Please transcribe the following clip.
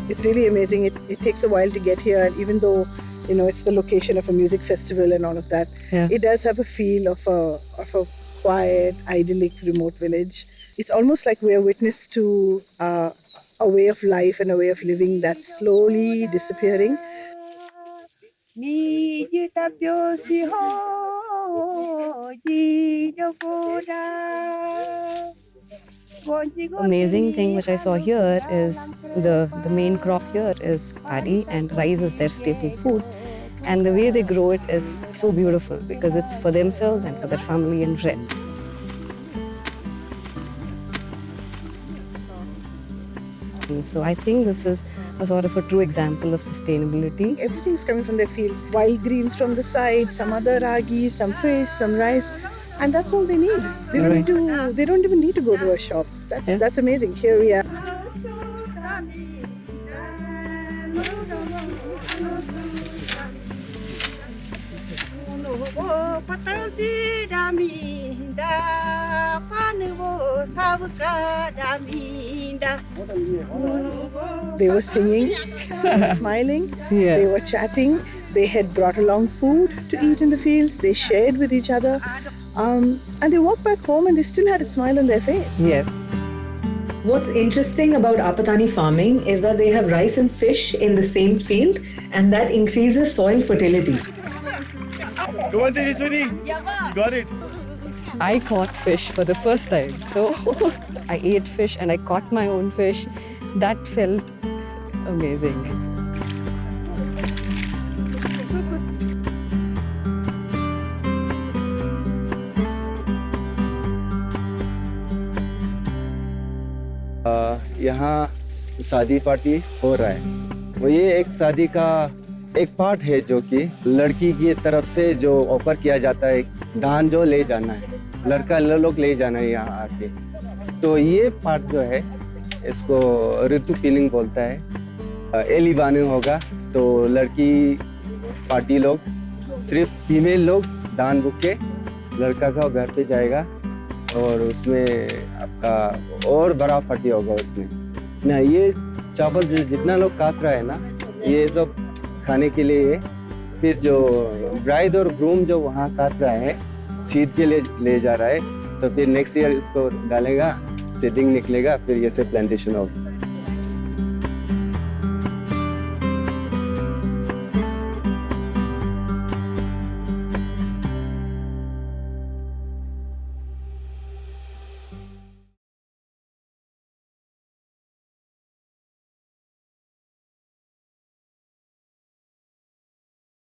it's really amazing. It takes a while to get here, and even though it's the location of a music festival and all of that, it does have a feel of a quiet, idyllic, remote village. It's almost like we're witness to a way of life and a way of living that's slowly disappearing. Amazing thing which I saw here is the main crop here is paddy, and rice is their staple food. And the way they grow it is so beautiful because it's for themselves and for their family and friends. And so I think this is a sort of a true example of sustainability. Everything's coming from their fields. Wild greens from the side, some other ragi, some fish, some rice. And that's all they need. They don't even need to go to a shop. That's amazing. Here we are. They were singing, smiling, they were chatting, they had brought along food to eat in the fields, they shared with each other, and they walked back home and they still had a smile on their face. Yes. What's interesting about Apatani farming is that they have rice and fish in the same field, and that increases soil fertility. Come on, Srini. Got it. I caught fish for the first time. So I ate fish and I caught my own fish. That felt amazing. यहाँ शादी party हो रहा है। वो ये एक शादी का एक पार्ट है जो कि लड़की की तरफ से जो ऑफर किया जाता है, दान जो ले जाना है, लड़का लोग ले जाना है यहाँ आके। तो ये पार्ट जो है इसको ऋतु फीलिंग बोलता है। एली बानू होगा तो लड़की पार्टी लोग सिर्फ फीमेल लोग दान बुक के लड़का का घर पे जाएगा और उसमें आपका और बड़ा पार्टी होगा उसमें ना। ये चावल जो जितना लोग काट रहा है ना, ये सब खाने के लिए। फिर जो ब्राइड और ग्रूम जो वहाँ काट रहा है, सीड के लिए ले जा रहा है, तो फिर नेक्स्ट ईयर इसको डालेगा, सीडिंग निकलेगा, फिर ये से प्लांटेशन होगा।